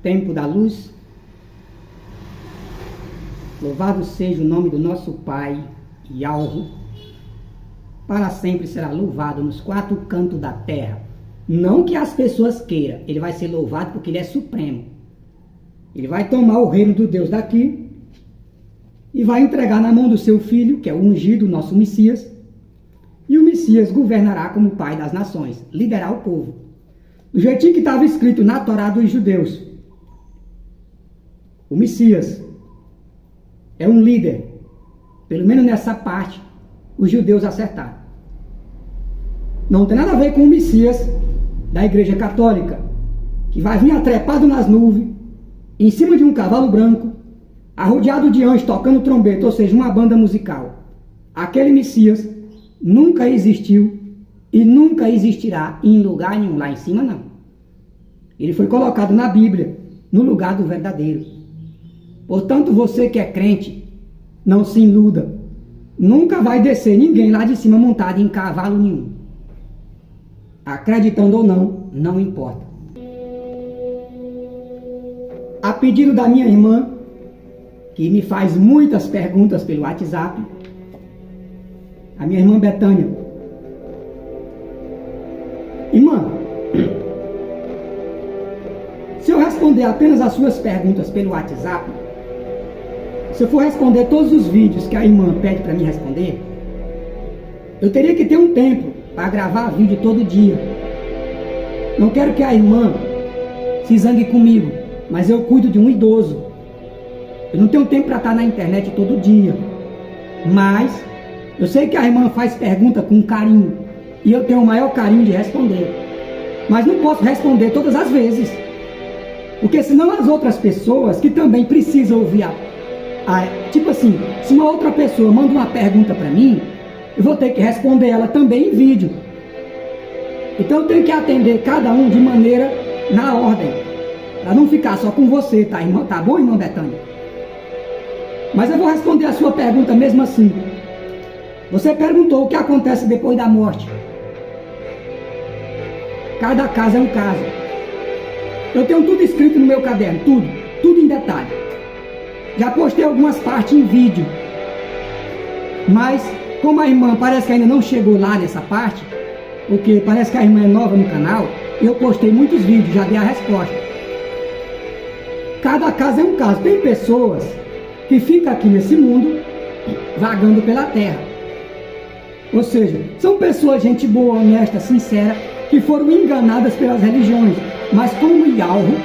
tempo da luz. Louvado seja o nome do nosso Pai, Yahweh, para sempre será louvado nos quatro cantos da terra. Não que as pessoas queiram, ele vai ser louvado porque ele é supremo. Ele vai tomar o reino do Deus daqui e vai entregar na mão do seu filho, que é o ungido, nosso Messias, e o Messias governará como pai das nações, liderar o povo. Do jeitinho que estava escrito na Torá dos judeus. O Messias é um líder. Pelo menos nessa parte, os judeus acertaram. Não tem nada a ver com o Messias da Igreja Católica, que vai vir atrepado nas nuvens, em cima de um cavalo branco, arrodeado de anjos tocando trombeta, ou seja, uma banda musical. Aquele Messias nunca existiu e nunca existirá em lugar nenhum. Lá em cima, não. Ele foi colocado na Bíblia, no lugar do verdadeiro. Portanto, você que é crente, não se iluda. Nunca vai descer ninguém lá de cima montado em cavalo nenhum. Acreditando ou não, não importa. A pedido da minha irmã, que me faz muitas perguntas pelo WhatsApp, a minha irmã Betânia. Irmã, se eu responder apenas as suas perguntas pelo WhatsApp, se eu for responder todos os vídeos que a irmã pede para mim responder, eu teria que ter um tempo para gravar vídeo todo dia. Não quero que a irmã se zangue comigo, mas eu cuido de um idoso. Eu não tenho tempo para estar na internet todo dia. Mas eu sei que a irmã faz pergunta com carinho e eu tenho o maior carinho de responder. Mas não posso responder todas as vezes, porque senão as outras pessoas que também precisam ouvir tipo assim, se uma outra pessoa manda uma pergunta para mim, eu vou ter que responder ela também em vídeo. Então eu tenho que atender cada um de maneira na ordem, para não ficar só com você, tá, irmã? Tá bom, irmã Betânia? Mas eu vou responder a sua pergunta mesmo assim. Você perguntou o que acontece depois da morte. Cada caso é um caso. Eu tenho tudo escrito no meu caderno, tudo em detalhe. Já postei algumas partes em vídeo. Mas, como a irmã parece que ainda não chegou lá nessa parte, porque parece que a irmã é nova no canal, eu postei muitos vídeos, já dei a resposta. Cada caso é um caso. Tem pessoas que ficam aqui nesse mundo, vagando pela terra. Ou seja, são pessoas, gente boa, honesta, sincera, que foram enganadas pelas religiões. Mas como Yahweh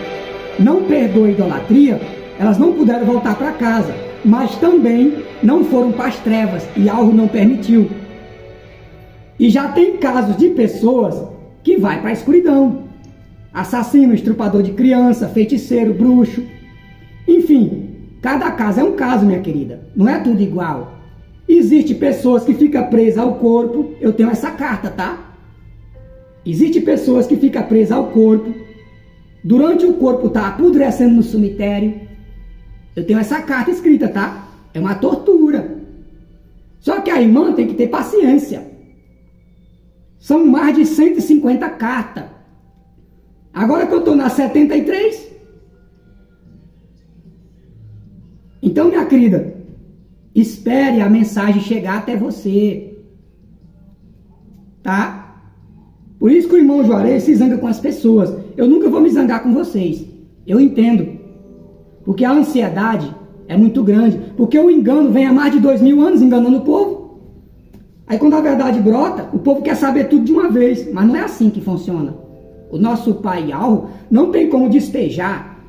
não perdoa a idolatria, elas não puderam voltar para casa. Mas também não foram para as trevas, e Yahweh não permitiu. E já tem casos de pessoas que vai para a escuridão. Assassino, estrupador de criança, feiticeiro, bruxo. Enfim, cada caso é um caso, minha querida. Não é tudo igual. Existem pessoas que ficam presas ao corpo. Eu tenho essa carta, tá? Existem pessoas que ficam presas ao corpo. Durante o corpo está apodrecendo no cemitério. Eu tenho essa carta escrita, tá? É uma tortura. Só que a irmã tem que ter paciência. São mais de 150 cartas. Agora que eu estou na 73. Então, minha querida, espere a mensagem chegar até você. Tá? Por isso que o irmão Juarez se zanga com as pessoas. Eu nunca vou me zangar com vocês. Eu entendo. Porque a ansiedade é muito grande. Porque o engano vem há mais de 2000 anos enganando o povo. Aí quando a verdade brota, o povo quer saber tudo de uma vez. Mas não é assim que funciona. O nosso Pai Yahweh não tem como despejar.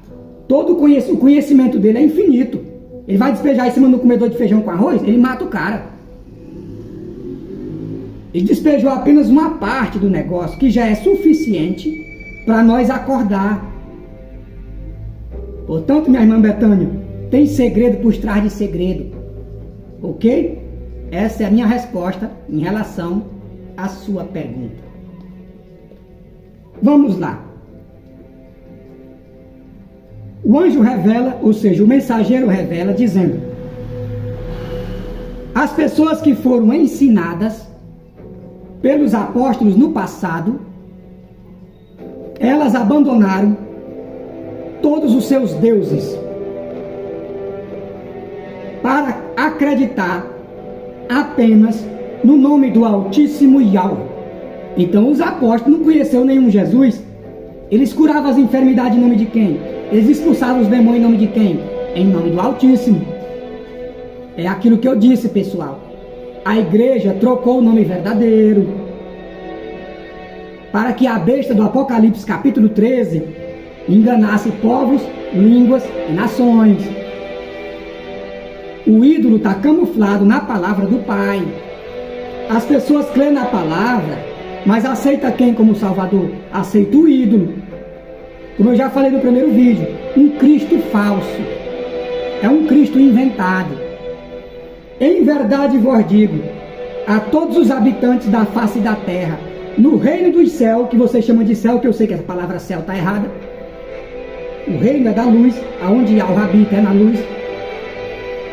Todo o conhecimento dele é infinito. Ele vai despejar em cima do comedor de feijão com arroz, ele mata o cara. Ele despejou apenas uma parte do negócio, que já é suficiente para nós acordar. Portanto, minha irmã Betânia, tem segredo por trás de segredo. Ok? Essa é a minha resposta em relação à sua pergunta. Vamos lá. O anjo revela, ou seja, o mensageiro revela, dizendo: as pessoas que foram ensinadas pelos apóstolos no passado, elas abandonaram todos os seus deuses, para acreditar apenas no nome do Altíssimo Yahweh. Então os apóstolos não conheceram nenhum Jesus. Eles curavam as enfermidades em nome de quem? Eles expulsavam os demônios em nome de quem? Em nome do Altíssimo. É aquilo que eu disse, pessoal. A igreja trocou o nome verdadeiro para que a besta do Apocalipse capítulo 13 enganasse povos, línguas e nações. O ídolo está camuflado na palavra do Pai. As pessoas creem na palavra, mas aceita quem como Salvador? Aceita o ídolo. Como eu já falei no primeiro vídeo, um Cristo falso. É um Cristo inventado. Em verdade vos digo, a todos os habitantes da face da terra, no reino dos céus, que vocês chamam de céu, que eu sei que a palavra céu está errada. O reino é da luz, aonde Yahweh habita é na luz.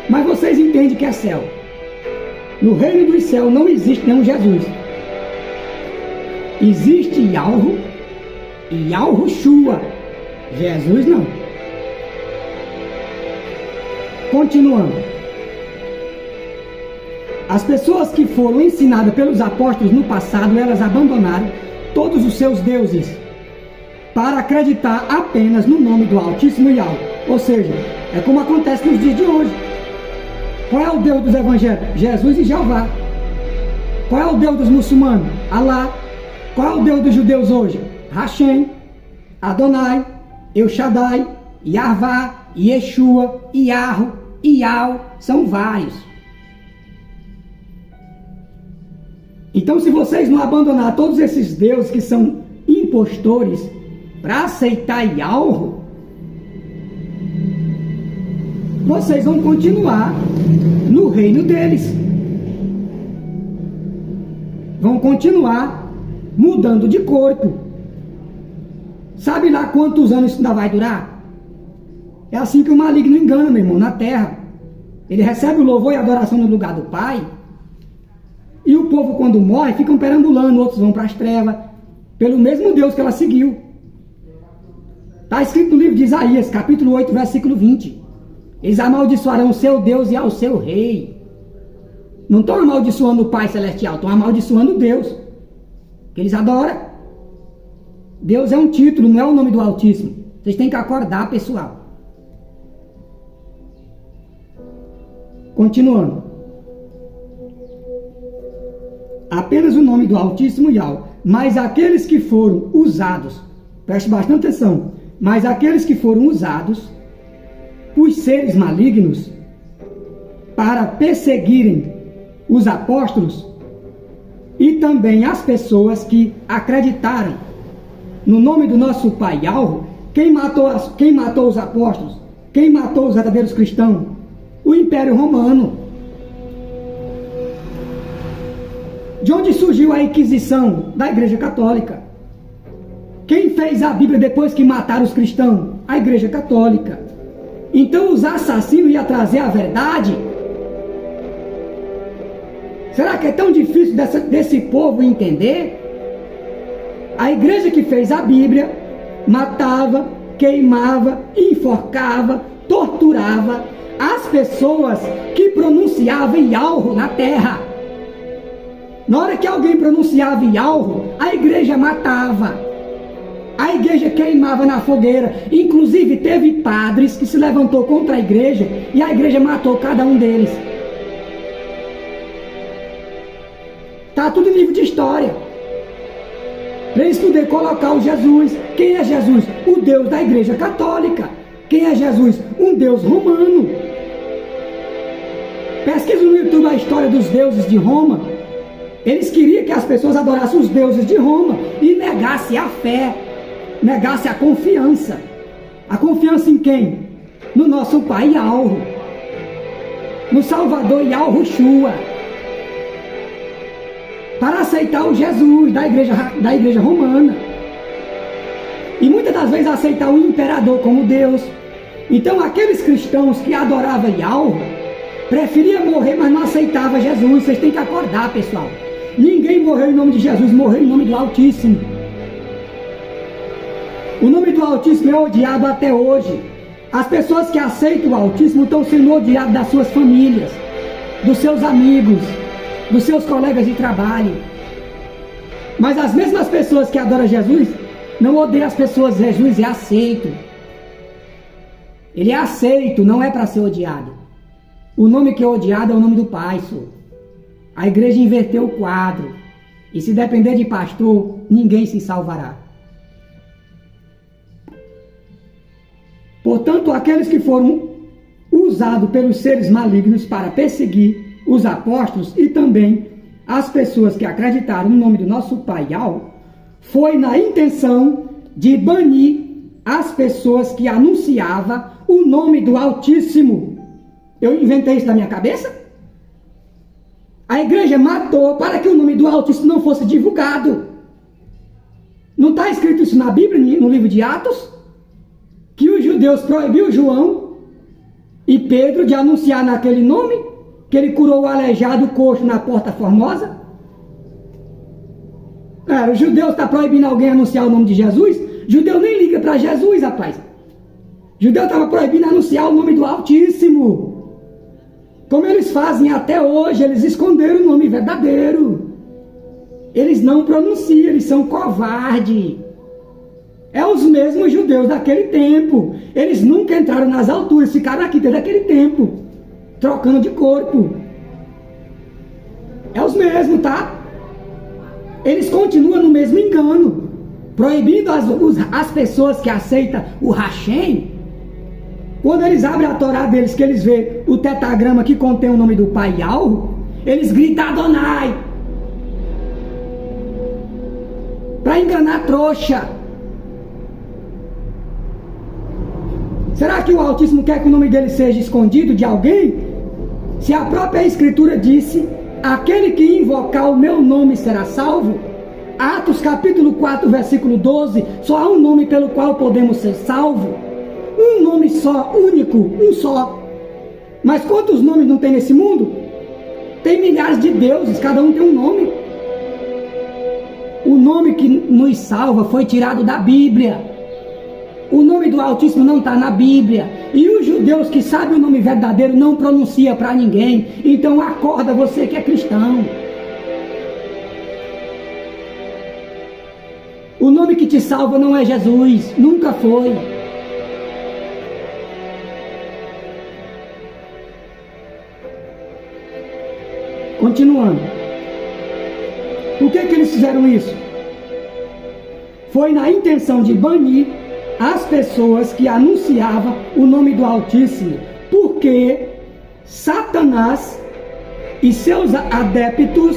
Mas vocês entendem que é céu. No reino dos céus não existe nenhum Jesus. Existe Yahweh e Yahushua. Jesus não. Continuando. As pessoas que foram ensinadas pelos apóstolos no passado, elas abandonaram todos os seus deuses para acreditar apenas no nome do Altíssimo Yahweh. Ou seja, é como acontece nos dias de hoje. Qual é o Deus dos evangelhos? Jesus e Jeová. Qual é o Deus dos muçulmanos? Alá. Qual é o Deus dos judeus hoje? Hashem, Adonai, El Shaddai, Yahvá, Yeshua, Yahoo, Ial, são vários. Então, se vocês não abandonar todos esses deuses que são impostores para aceitar Yahweh, vocês vão continuar no reino deles. Vão continuar mudando de corpo. Sabe lá quantos anos isso ainda vai durar? É assim que o maligno engana, meu irmão, na terra. Ele recebe o louvor e a adoração no lugar do Pai. E o povo, quando morre, ficam perambulando, outros vão para as trevas, pelo mesmo Deus que ela seguiu. Está escrito no livro de Isaías, capítulo 8, versículo 20. Eles amaldiçoarão o seu Deus e ao seu rei. Não estão amaldiçoando o Pai Celestial, estão amaldiçoando Deus, que eles adoram. Deus é um título, não é o nome do Altíssimo. Vocês têm que acordar, pessoal. Continuando. Apenas o nome do Altíssimo Yahweh, mas aqueles que foram usados, preste bastante atenção, mas aqueles que foram usados por seres malignos para perseguirem os apóstolos e também as pessoas que acreditaram no nome do nosso Pai Yahweh. Quem matou os apóstolos? Quem matou os verdadeiros cristãos? O Império Romano. De onde surgiu a Inquisição? Da Igreja Católica. Quem fez a Bíblia depois que mataram os cristãos? A Igreja Católica. Então os assassinos iam trazer a verdade? Será que é tão difícil desse povo entender? A igreja que fez a Bíblia matava, queimava, enforcava, torturava as pessoas que pronunciavam Yahweh na terra. Na hora que alguém pronunciava Yahweh, a igreja matava. A igreja queimava na fogueira. Inclusive teve padres que se levantou contra a igreja e a igreja matou cada um deles. Está tudo em livro de história. Para eles poderem colocar o Jesus. Quem é Jesus? O Deus da Igreja Católica. Quem é Jesus? Um Deus romano. Pesquisa no YouTube a história dos deuses de Roma. Eles queriam que as pessoas adorassem os deuses de Roma e negassem a fé, negassem a confiança. A confiança em quem? No nosso Pai Yahweh, no Salvador Yahushua. Para aceitar o Jesus da igreja romana. E muitas das vezes aceitar o imperador como Deus. Então aqueles cristãos que adoravam Yahweh preferiam morrer, mas não aceitavam Jesus. Vocês têm que acordar, pessoal. Ninguém morreu em nome de Jesus, morreu em nome do Altíssimo. O nome do Altíssimo é odiado até hoje. As pessoas que aceitam o Altíssimo estão sendo odiadas das suas famílias, dos seus amigos, dos seus colegas de trabalho. Mas as mesmas pessoas que adoram Jesus não odeiam as pessoas. Jesus é aceito. Ele é aceito, não é para ser odiado. O nome que é odiado é o nome do Pai, senhor. A igreja inverteu o quadro. E se depender de pastor, ninguém se salvará. Portanto, aqueles que foram usados pelos seres malignos para perseguir os apóstolos e também as pessoas que acreditaram no nome do nosso Pai Yahweh, foi na intenção de banir as pessoas que anunciavam o nome do Altíssimo. Eu inventei isso da minha cabeça? A igreja matou para que o nome do Altíssimo não fosse divulgado. Não está escrito isso na Bíblia, no livro de Atos? Que os judeus proibiu João e Pedro de anunciar naquele nome, que ele curou o aleijado coxo na Porta Formosa? Os judeus estão proibindo alguém anunciar o nome de Jesus? Judeu nem liga para Jesus, rapaz. Judeu estava proibindo anunciar o nome do Altíssimo. Como eles fazem até hoje, eles esconderam o nome verdadeiro. Eles não pronunciam, eles são covardes. É os mesmos judeus daquele tempo. Eles nunca entraram nas alturas, ficaram aqui desde aquele tempo, trocando de corpo. É os mesmos, tá? Eles continuam no mesmo engano, proibindo as pessoas que aceitam o Hashem. Quando eles abrem a Torá deles, que eles vê o tetagrama que contém o nome do Pai Yahweh, eles gritam Adonai, para enganar trouxa. Será que o Altíssimo quer que o nome dele seja escondido de alguém? Se a própria Escritura disse: aquele que invocar o meu nome será salvo. Atos capítulo 4, versículo 12, só há um nome pelo qual podemos ser salvos. Um nome só, único, um só. Mas quantos nomes não tem nesse mundo? Tem milhares de deuses, cada um tem um nome. O nome que nos salva foi tirado da Bíblia. O nome do Altíssimo não está na Bíblia. E os judeus que sabem o nome verdadeiro não pronunciam para ninguém. Então acorda, você que é cristão. O nome que te salva não é Jesus. Nunca foi. Continuando. Por que eles fizeram isso? Foi na intenção de banir as pessoas que anunciavam o nome do Altíssimo, porque Satanás e seus adeptos,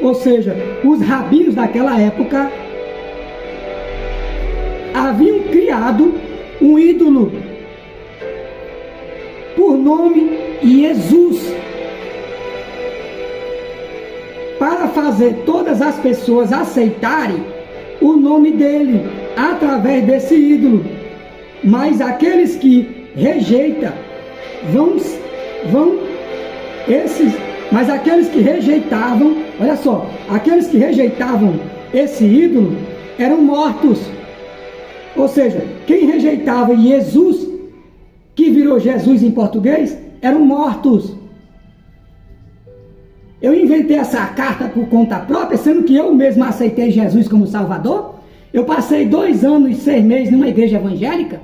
ou seja, os rabinos daquela época, haviam criado um ídolo por nome Jesus, para fazer todas as pessoas aceitarem o nome dele através desse ídolo. Mas aqueles que rejeitam mas aqueles que rejeitavam, olha só, aqueles que rejeitavam esse ídolo eram mortos. Ou seja, quem rejeitava Jesus, que virou Jesus em português, eram mortos. Eu inventei essa carta por conta própria, sendo que eu mesmo aceitei Jesus como Salvador. Eu passei 2 anos e 6 meses numa igreja evangélica.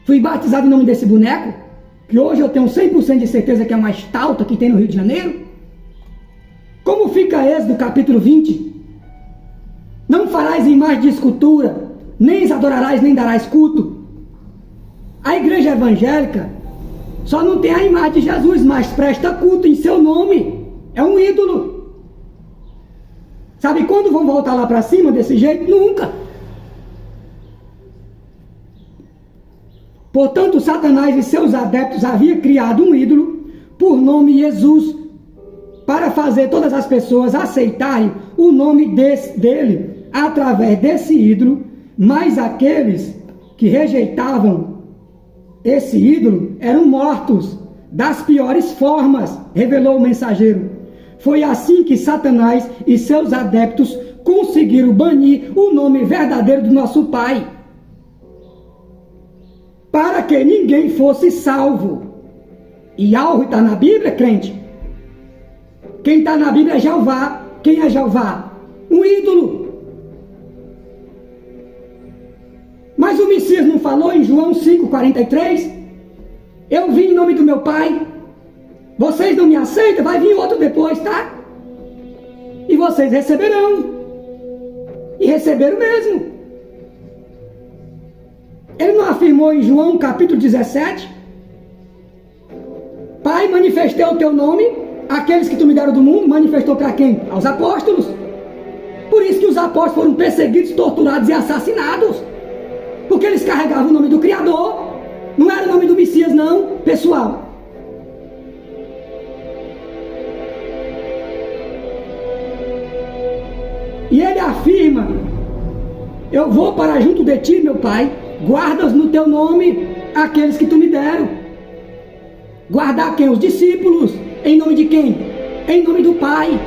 Fui batizado em nome desse boneco, que hoje eu tenho 100% de certeza que é uma estátua que tem no Rio de Janeiro. Como fica Êxodo capítulo 20? Não farás imagem de escultura, nem adorarás, nem darás culto. A igreja evangélica só não tem a imagem de Jesus, mas presta culto em seu nome. É um ídolo. Sabe quando vão voltar lá para cima desse jeito? Nunca. Portanto, Satanás e seus adeptos haviam criado um ídolo por nome Jesus, para fazer todas as pessoas aceitarem o nome dele através desse ídolo. Mas aqueles que rejeitavam esse ídolo eram mortos das piores formas, revelou o mensageiro. Foi assim que Satanás e seus adeptos conseguiram banir o nome verdadeiro do nosso Pai, para que ninguém fosse salvo. E algo está na Bíblia, crente? Quem está na Bíblia é Jeová. Quem é Jeová? Um ídolo. Mas o Messias não falou em João 5,43? Eu vim em nome do meu Pai. Vocês não me aceitam? Vai vir outro depois, tá? E vocês receberão. E receberam mesmo. Ele não afirmou em João capítulo 17? Pai, manifestei o teu nome, aqueles que tu me deram do mundo, manifestou para quem? Aos apóstolos. Por isso que os apóstolos foram perseguidos, torturados e assassinados. Porque eles carregavam o nome do Criador. Não era o nome do Messias não, pessoal. E ele afirma: eu vou para junto de ti, meu Pai, guardas no teu nome aqueles que tu me deram. Guardar quem? Os discípulos. Em nome de quem? Em nome do Pai.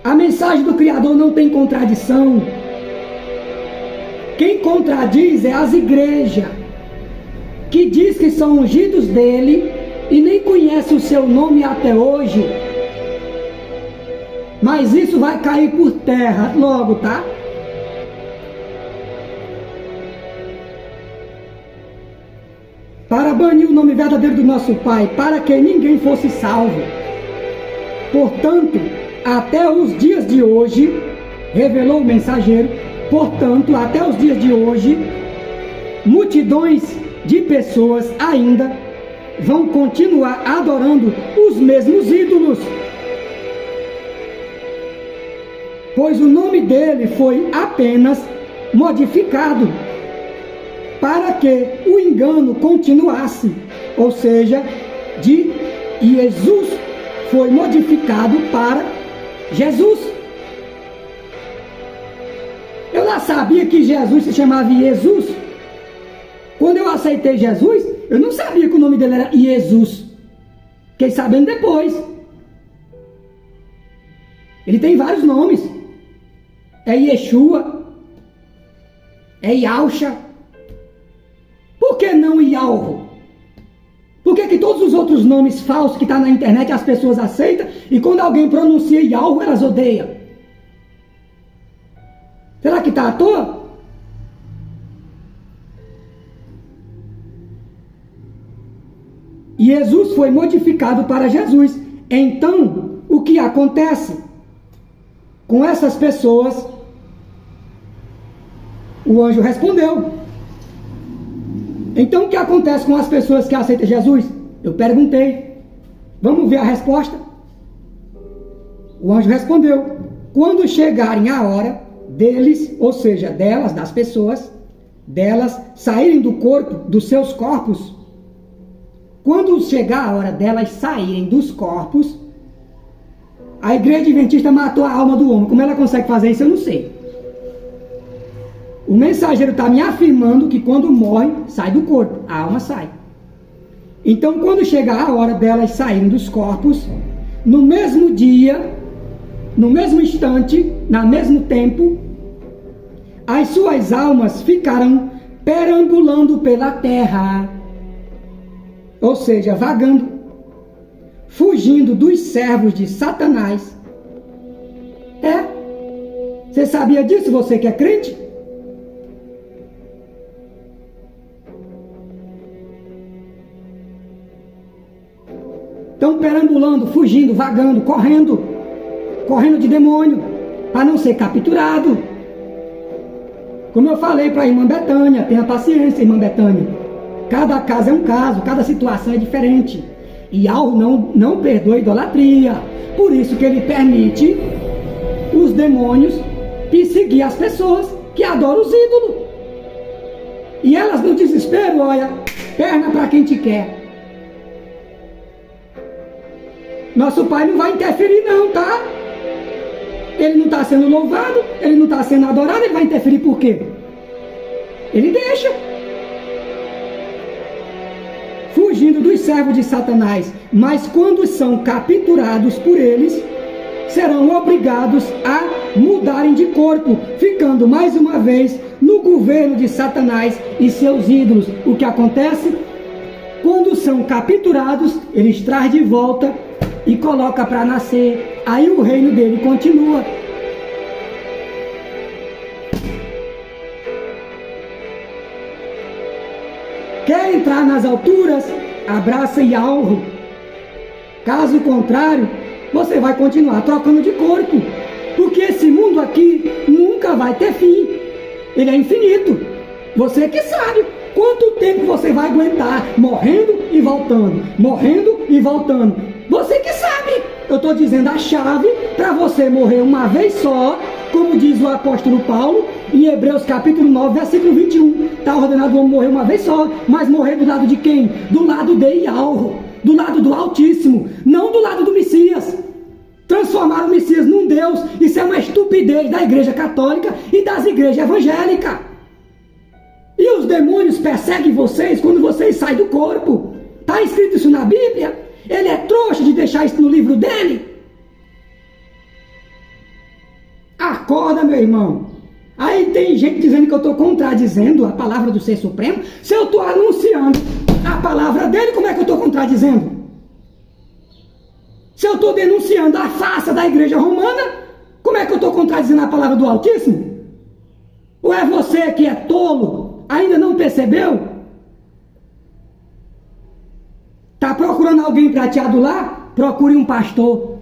A mensagem do Criador não tem contradição. Quem contradiz é as igrejas, que diz que são ungidos dele e nem conhece o seu nome até hoje. Mas isso vai cair por terra logo, tá? Para banir o nome verdadeiro do nosso Pai, para que ninguém fosse salvo. Portanto, até os dias de hoje, revelou o mensageiro, portanto, até os dias de hoje, multidões de pessoas ainda vão continuar adorando os mesmos ídolos. Pois o nome dele foi apenas modificado para que o engano continuasse, ou seja, de Jesus foi modificado para Jesus. Eu já sabia que Jesus se chamava Jesus. Quando eu aceitei Jesus, eu não sabia que o nome dele era Jesus. Fiquei sabendo depois. Ele tem vários nomes. É Yeshua, é Yausha. Por que não Yalro? Por que todos os outros nomes falsos que estão na internet as pessoas aceitam e quando alguém pronuncia Yalro elas odeiam? Será que está à toa? Jesus foi modificado para Jesus. Então, o que acontece com essas pessoas? O anjo respondeu. Então o que acontece com as pessoas que aceitam Jesus? Eu perguntei. Vamos ver a resposta? O anjo respondeu: quando chegarem a hora deles, ou seja, delas, das pessoas, delas saírem do corpo, dos seus corpos, quando chegar a hora delas saírem dos corpos, a igreja adventista matou a alma do homem. Como ela consegue fazer isso, eu não sei. O mensageiro está me afirmando que quando morre, sai do corpo, a alma sai. Então, quando chegar a hora delas saírem dos corpos, no mesmo dia, no mesmo instante, no mesmo tempo, as suas almas ficarão perambulando pela terra, ou seja, vagando, fugindo dos servos de Satanás. Você sabia disso, você que é crente? Estão perambulando, fugindo, vagando, correndo de demônio, para não ser capturado. Como eu falei para a irmã Betânia, tenha paciência, irmã Betânia. Cada caso é um caso, cada situação é diferente. E algo não perdoa a idolatria. Por isso que ele permite os demônios perseguir as pessoas que adoram os ídolos. E elas no desespero, olha, perna para quem te quer. Nosso Pai não vai interferir não, tá? Ele não está sendo louvado, ele não está sendo adorado, ele vai interferir por quê? Ele deixa. fugindo dos servos de Satanás, mas quando são capturados por eles, serão obrigados a mudarem de corpo, ficando mais uma vez no governo de Satanás e seus ídolos. O que acontece? Quando são capturados, eles traz de volta e coloca para nascer. Aí o reino dele continua. Quer entrar nas alturas? Abraça Yahweh. Caso contrário, você vai continuar trocando de corpo. Porque esse mundo aqui nunca vai ter fim. Ele é infinito. Você que sabe quanto tempo você vai aguentar morrendo e voltando, morrendo e voltando. Você que sabe. Eu estou dizendo a chave para você morrer uma vez só, como diz o apóstolo Paulo, em Hebreus capítulo 9, versículo 21. Está ordenado o homem morrer uma vez só, mas morrer do lado de quem? Do lado de Yahweh, do lado do Altíssimo, não do lado do Messias. Transformar o Messias num Deus, isso é uma estupidez da igreja católica e das igrejas evangélicas. E os demônios perseguem vocês quando vocês saem do corpo. Está escrito isso na Bíblia? Ele é trouxa de deixar isso no livro dele? Acorda, meu irmão. Aí tem gente dizendo que eu estou contradizendo a palavra do Ser Supremo. Se eu estou anunciando a palavra dele, como é que eu estou contradizendo? Se eu estou denunciando a farsa da igreja romana, como é que eu estou contradizendo a palavra do Altíssimo? Ou é você que é tolo, ainda não percebeu? Está procurando alguém para te adular? Procure um pastor.